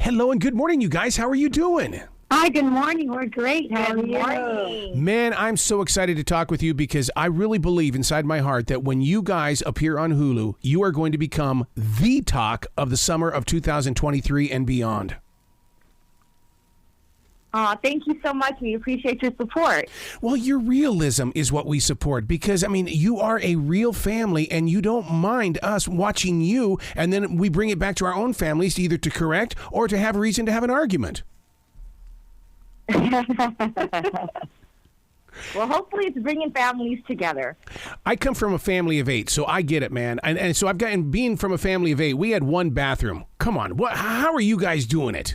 Hello and good morning, you guys. How are you doing? Hi, good morning. We're great. How are you? Man, I'm so excited to talk with you because I really believe inside my heart that when you guys appear on Hulu, you are going to become the talk of the summer of 2023 and beyond. Thank you so much. We appreciate your support. Well, your realism is what we support because, I mean, you are a real family and you don't mind us watching you, and then we bring it back to our own families either to correct or to have a reason to have an argument. Well, hopefully it's bringing families together. I come from a family of 8, so I get it, man. And so I've gotten, being from a family of 8, we had one bathroom. Come on, how are you guys doing it?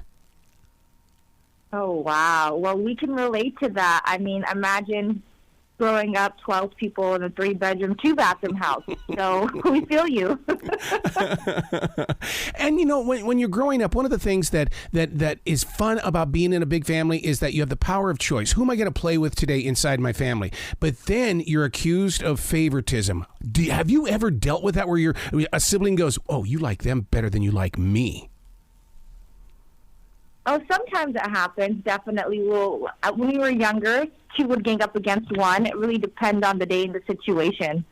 Oh, wow. Well, we can relate to that. I mean, imagine growing up 12 people in a 3-bedroom, 2-bathroom house. So we feel you. And, you know, when you're growing up, one of the things that is fun about being in a big family is that you have the power of choice. Who am I going to play with today inside my family? But then you're accused of favoritism. Have you ever dealt with that where a sibling goes, oh, you like them better than you like me? Oh, sometimes it happens, definitely. Well, when we were younger, 2 would gang up against 1. It really depends on the day and the situation.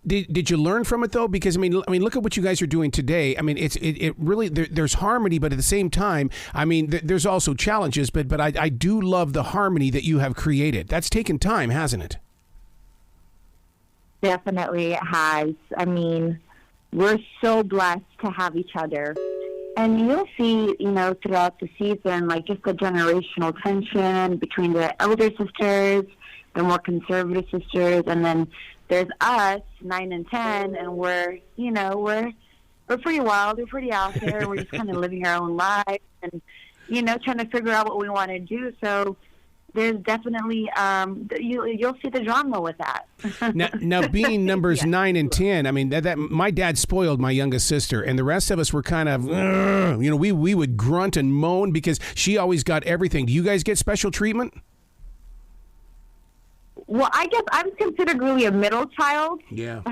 Did you learn from it though? Because I mean, look at what you guys are doing today. I mean, it really there's harmony, but at the same time, I mean, there's also challenges. But I do love the harmony that you have created. That's taken time, hasn't it? Definitely, it has. I mean, we're so blessed to have each other. And you'll see, you know, throughout the season, like just the generational tension between the elder sisters, the more conservative sisters, and then there's us, 9 and 10, and we're pretty wild, we're pretty out there, we're just kind of living our own lives and, you know, trying to figure out what we want to do. So there's definitely, you'll see the drama with that. Now being numbers 9 and 10, I mean, that my dad spoiled my youngest sister, and the rest of us were kind of, you know, we would grunt and moan because she always got everything. Do you guys get special treatment? Well, I guess I'm considered really a middle child. Yeah.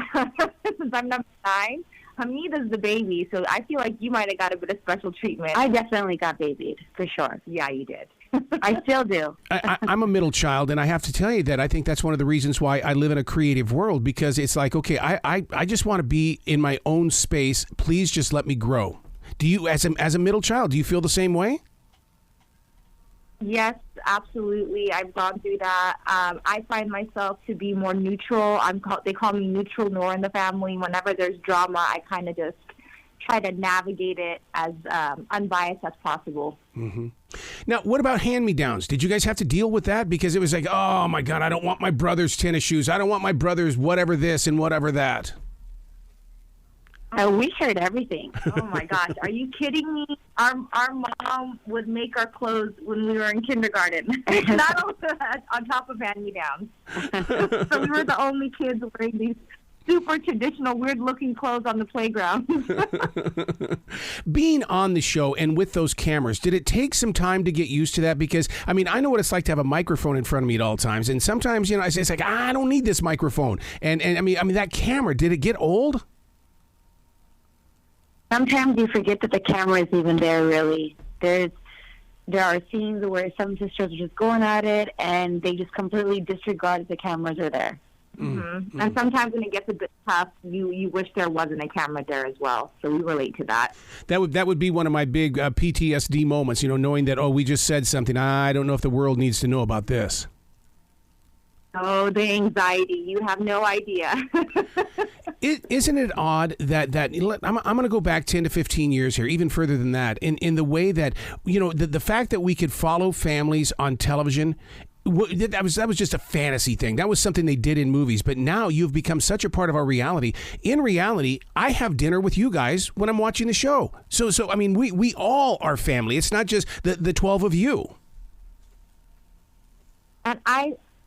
Since I'm number 9. Hamida's the baby, so I feel like you might have got a bit of special treatment. I definitely got babied, for sure. Yeah, you did. I still do. I'm a middle child, and I have to tell you that I think that's one of the reasons why I live in a creative world, because it's like, okay, I just want to be in my own space. Please just let me grow. Do you, as a middle child, do you feel the same way? Yes, absolutely. I've gone through that. I find myself to be more neutral. They call me neutral Noor in the family. Whenever there's drama, I kind of just try to navigate it as unbiased as possible. Mm-hmm. Now, what about hand-me-downs? Did you guys have to deal with that? Because it was like, oh, my God, I don't want my brother's tennis shoes. I don't want my brother's whatever this and whatever that. We shared everything. Oh, my gosh. Are you kidding me? Our mom would make our clothes when we were in kindergarten. Not on top of hand-me-downs. So we were the only kids wearing these super traditional, weird-looking clothes on the playground. Being on the show and with those cameras, did it take some time to get used to that? Because, I mean, I know what it's like to have a microphone in front of me at all times. And sometimes, you know, it's like, I don't need this microphone. And I mean, that camera, did it get old? Sometimes you forget that the camera is even there, really. There are scenes where some sisters are just going at it, and they just completely disregard that the cameras are there. Mm-hmm. And sometimes when it gets a bit tough, you wish there wasn't a camera there as well. So we relate to that. That would be one of my big PTSD moments, you know, knowing that, oh, we just said something. I don't know if the world needs to know about this. Oh, the anxiety. You have no idea. Isn't it odd that I'm going to go back 10 to 15 years here, even further than that, in the way that, you know, the fact that we could follow families on television, that was just a fantasy thing. That was something they did in movies. But now you've become such a part of our reality. In reality, I have dinner with you guys when I'm watching the show. So I mean, we all are family. It's not just the 12 of you. And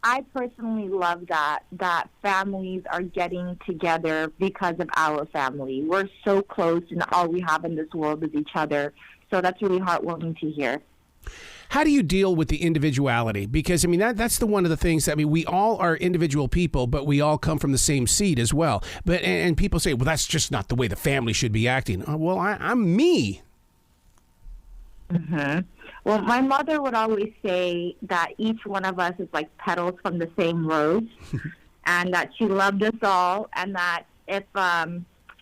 I personally love that families are getting together because of our family. We're so close, and all we have in this world is each other. So that's really heartwarming to hear. How do you deal with the individuality? Because, I mean, that's one of the things. I mean, we all are individual people, but we all come from the same seed as well. But and people say, well, that's just not the way the family should be acting. Well, I'm me. Hmm. Well, my mother would always say that each one of us is like petals from the same rose, and that she loved us all, and that if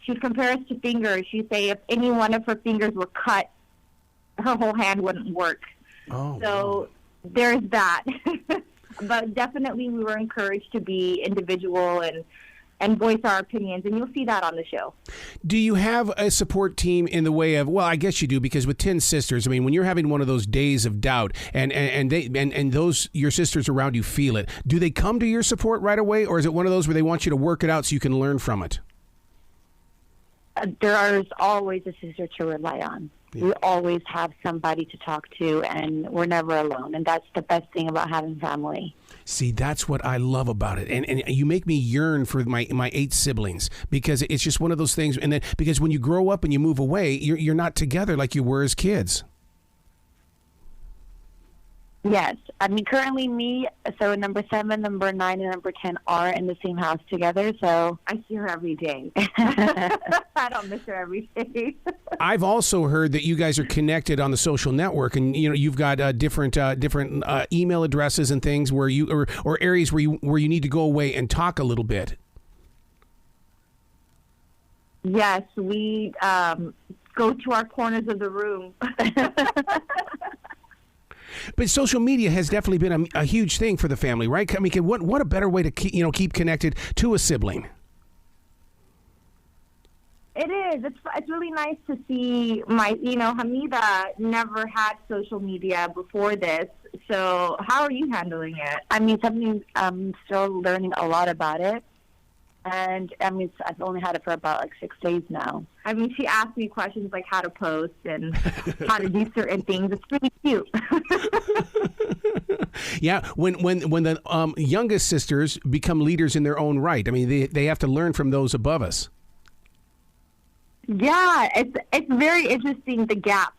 she'd compare us to fingers, she'd say if any one of her fingers were cut, her whole hand wouldn't work. Oh, So there's that. But definitely we were encouraged to be individual and voice our opinions, and you'll see that on the show. do you have a support team in the way of, well, I guess you do, because with 10 sisters, I mean, when you're having one of those days of doubt and those your sisters around you feel it, do they come to your support right away, or is it one of those where they want you to work it out so you can learn from it? There's always a sister to rely on. We always have somebody to talk to, and we're never alone. And that's the best thing about having family. See, that's what I love about it. And you make me yearn for my 8 siblings, because it's just one of those things. And then because when you grow up and you move away, you're not together like you were as kids. Yes. I mean, currently me, so number 7, number 9, and number 10 are in the same house together. So I see her every day. I don't miss her every day. I've also heard that you guys are connected on the social network, and you've got different email addresses and things where you or areas where you need to go away and talk a little bit. Yes, we go to our corners of the room. But social media has definitely been a huge thing for the family, right? I mean, what a better way to keep connected to a sibling. It is. It's really nice to see Hamida never had social media before this. So how are you handling it? I mean, something I'm still learning a lot about it. And I mean, I've only had it for about like 6 days now. I mean, she asked me questions like how to post and how to do certain things. It's really cute. Yeah, when the youngest sisters become leaders in their own right, I mean, they have to learn from those above us. Yeah, it's very interesting, the gap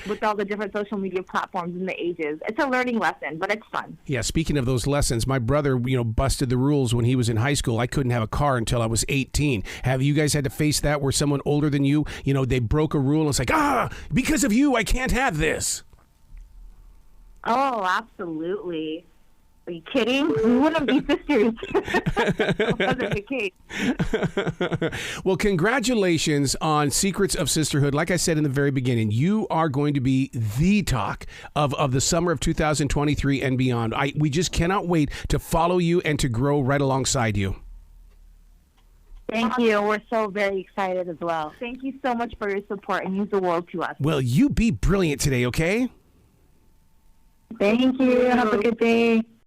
with all the different social media platforms and the ages. It's a learning lesson, but it's fun. Yeah, speaking of those lessons, my brother, busted the rules when he was in high school. I couldn't have a car until I was 18. Have you guys had to face that where someone older than you, they broke a rule and it's like, because of you, I can't have this? Oh, absolutely. Are you kidding? We wouldn't be sisters. That wasn't the case. Well, congratulations on Secrets of Sisterhood. Like I said in the very beginning, you are going to be the talk of the summer of 2023 and beyond. We just cannot wait to follow you and to grow right alongside you. Thank you. We're so very excited as well. Thank you so much for your support, and means the world to us. Well, you be brilliant today, okay? Thank you. Have a good day.